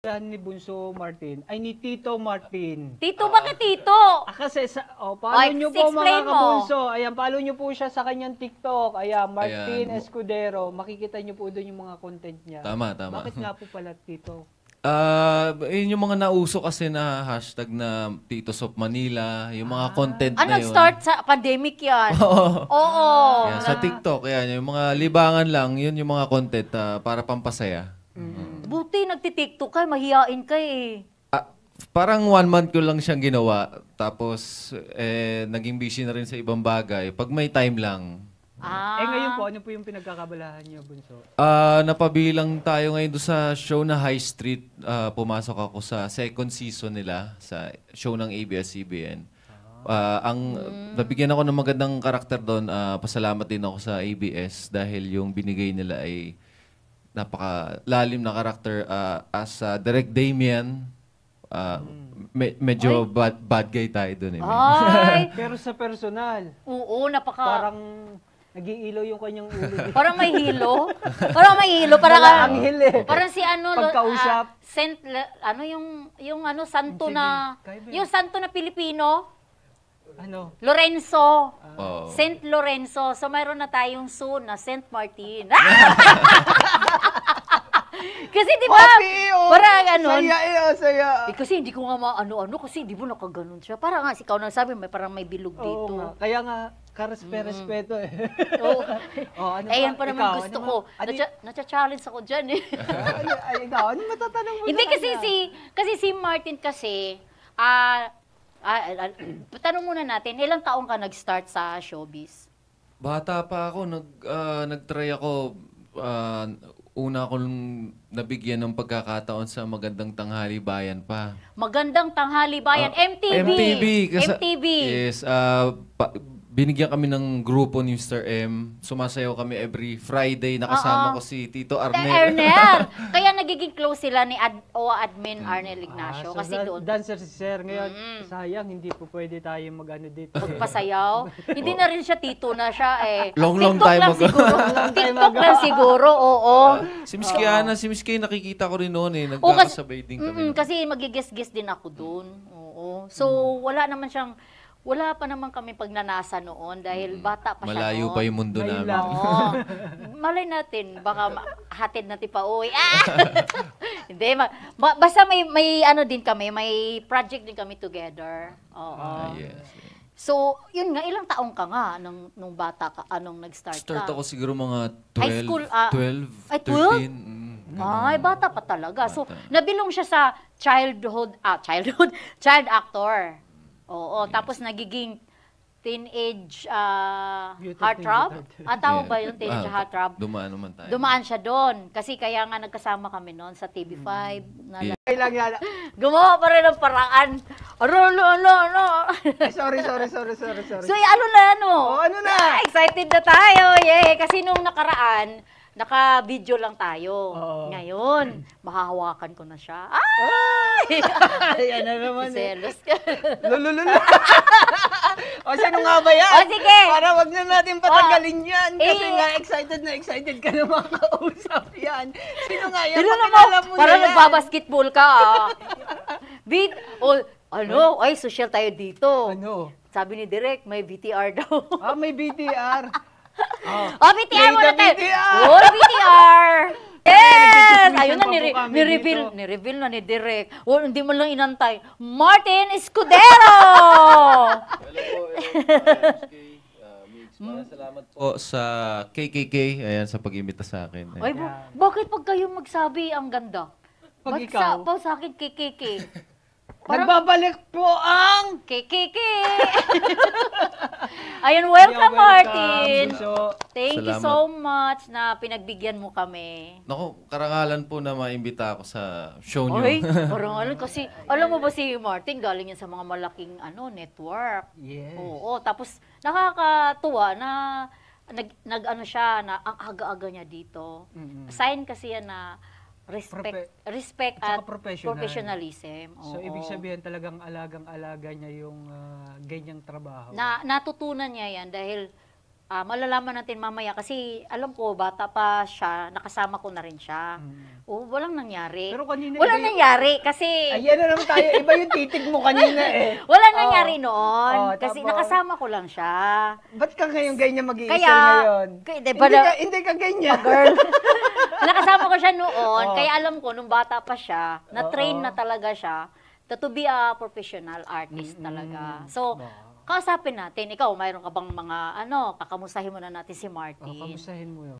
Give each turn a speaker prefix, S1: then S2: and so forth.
S1: Yan ni Bunso Martin, ay ni Tito Martin.
S2: Tito, bakit Tito?
S1: Kasi, follow nyo po mga
S2: explain mo.
S1: kabunso. Ayan, follow nyo po siya sa kanyang TikTok. Ayan, Martin
S3: Ayan.
S1: Escudero. Makikita nyo po doon yung mga content niya.
S3: Tama, tama.
S1: Bakit nga po pala, Tito?
S3: Yun yung mga nauso kasi na hashtag na Titos of Manila, yung mga content na yun.
S2: Start sa pandemic yan. Oo.
S3: Yan, sa TikTok, yan, yung mga libangan lang, yun yung mga content para pampasaya.
S2: Buti nagtitiktok ka, mahihain ka eh.
S3: Parang 1 month ko lang siyang ginawa, tapos naging busy na rin sa ibang bagay. Pag may time lang.
S1: Ngayon po, ano po yung pinagkakabalahan niyo, Bunso?
S3: Napabilang tayo ngayon doon sa show na High Street. Pumasok ako sa second season nila, sa show ng ABS-CBN. Nabigyan ako ng magandang karakter doon. Pasalamat din ako sa ABS dahil yung binigay nila ay napakalalim na karakter as Direk Damian. Medyo bad guy tayo doon.
S2: Ay,
S1: Pero sa personal,
S2: oo,
S1: parang nag-iilaw yung kanyang ulo.
S2: parang may hilo. Parang may hilo. Parang,
S1: Anghel eh.
S2: parang si ano,
S1: Pagkausap.
S2: yung santo
S1: Sige,
S2: na,
S1: kaya ba yun?
S2: yung santo na Pilipino,
S1: Ano?
S2: Lorenzo.
S3: Oh.
S2: Saint Lorenzo. So, mayroon na tayong soon na Saint Martin. Kasi di ba, parang ganun.
S1: Saya.
S2: Kasi hindi ko nga maano-ano kasi di ba nakaganon siya. Parang nga, ikaw nang sabi, parang may bilog dito.
S1: Oo nga. Kaya nga, karespeto eh.
S2: Oo.
S1: Ano
S2: Ayan
S1: pa?
S2: pa naman
S1: Ikaw,
S2: gusto
S1: ano
S2: ko.
S1: ma- ano
S2: Nacha-challenge ako dyan eh.
S1: Ikaw, ano matatanong mo
S2: Hindi
S1: sa kanya?
S2: kasi si Martin kasi, tanong muna natin, ilang taong ka nag-start sa showbiz?
S3: Bata pa ako, nag-try ako. Una akong nabigyan ng pagkakataon sa Magandang Tanghali Bayan pa.
S2: Magandang Tanghali Bayan, MTV. MTV.
S3: Yes, binigyan kami ng grupo ni Mr. M. Sumasayaw kami every Friday. Nakasama ko si Tito Arnel.
S2: Kaya nagiging close sila ni admin Arnel Ignacio.
S1: So
S2: Kasi doon,
S1: dancer si Sir. Ngayon, sayang, hindi po pwede tayo mag-ano dito.
S2: magpasayaw. Hindi na rin siya tito na siya eh.
S3: Long
S2: TikTok
S3: time
S2: lang
S3: ago.
S2: siguro. TikTok lang siguro, oo.
S3: Si Miss Kiana, nakikita ko rin noon eh. Nagkakasabay din kami.
S2: Kasi mag-guest din ako doon. Oo. So, wala pa naman kami pagnanasa noon dahil bata pa siya
S3: Malayo
S2: noon.
S3: pa yung mundo namin.
S2: Oo. Malay natin, baka hatid natin pa uwi. Hindi, basta may ano din kami, may project din kami together. Oo.
S3: Yes.
S2: So, yun nga, ilang taong ka nga nung bata ka, anong nag-start ka?
S3: Start ako siguro mga 12,
S2: High school,
S3: 12,
S2: ay,
S3: 13.
S2: Ay, bata pa talaga. So, nabilong siya sa child actor. Oo, tapos nagiging teenage heartthrob. Tawag ba yung teenage heartthrob?
S3: Dumaan naman tayo.
S2: Dumaan siya doon. Kasi kaya nga nagkasama kami noon sa TV5.
S1: Kailang yan.
S2: Gumawa pa rin ng paraan.
S1: Sorry.
S2: So, ano na, ano?
S1: Ano na?
S2: Excited na tayo. Yay! Kasi nung nakaraan, naka-video lang tayo. Ngayon, mahahawakan ko na siya. Ay!
S1: Ayan na naman eh.
S2: Selos ka.
S1: Lulululu. O, sino nga ba yan?
S2: O, sige.
S1: Para wag na natin patagalin yan. Kasi
S2: Eh.
S1: nga, excited ka na makausap yan. Sino nga yan?
S2: Sino
S1: Pakilala mo na
S2: Parang
S1: yan.
S2: nagbabasketball ka, Ay, social tayo dito.
S1: Ano?
S2: Sabi ni Direk, may BTR daw.
S1: May BTR.
S2: BTR
S1: Play
S2: muna
S1: the
S2: tayo.
S1: BTR.
S2: Oh, BTR! Yes!
S1: Nag-transmission
S2: Ayun na,
S1: pa po kami
S2: ni-reveal na ni Direk. Hindi mo lang inantay. Martin Escudero!
S3: Salamat po sa KKK, ayan, sa pag-imbita sa akin.
S2: Ay, bakit pag kayo magsabi ang ganda?
S1: Pag
S2: Ba't
S1: ikaw?
S2: sa akin KKK?
S1: Nagbabalik po ang...
S2: KKK! Ayun, welcome Martin! Thank you
S3: Salamat.
S2: so much na pinagbigyan mo kami.
S3: Naku, karangalan po na maimbita ako sa show nyo.
S2: Ay, parang kasi, alam mo ba si Martin, galing yan sa mga malaking network.
S1: Yes.
S2: Oo, tapos nakakatuwa na nag-ano siya, na ang aga-aga niya dito. Sign kasi yan na respect
S1: At
S2: at
S1: saka professional.
S2: professionalism.
S1: So,
S2: Oo.
S1: ibig sabihin talagang alagang-alaga niya yung ganyang trabaho.
S2: Natutunan niya yan dahil malalaman natin mamaya kasi alam ko, bata pa siya, nakasama ko na rin siya. Walang nangyari.
S1: Pero kanina
S2: Walang
S1: iba
S2: nangyari kasi...
S1: Ayan na naman tayo. Iba yung titig mo kanina eh.
S2: Walang nangyari noon.
S1: Oh,
S2: Kasi
S1: tapos?
S2: nakasama ko lang siya.
S1: Ba't ka ngayon ganyan mag-iisip
S2: Kaya,
S1: ngayon?
S2: diba
S1: Hindi ka ganyan.
S2: girl. Nakasama ko siya noon,
S1: Oh.
S2: kaya alam ko, nung bata pa siya, na-train
S1: Oo.
S2: na talaga siya to be a professional artist talaga. So, kausapin natin, ikaw, mayroon ka bang mga, kakamustahin mo na natin si Martin.
S1: Kamustahin mo yun.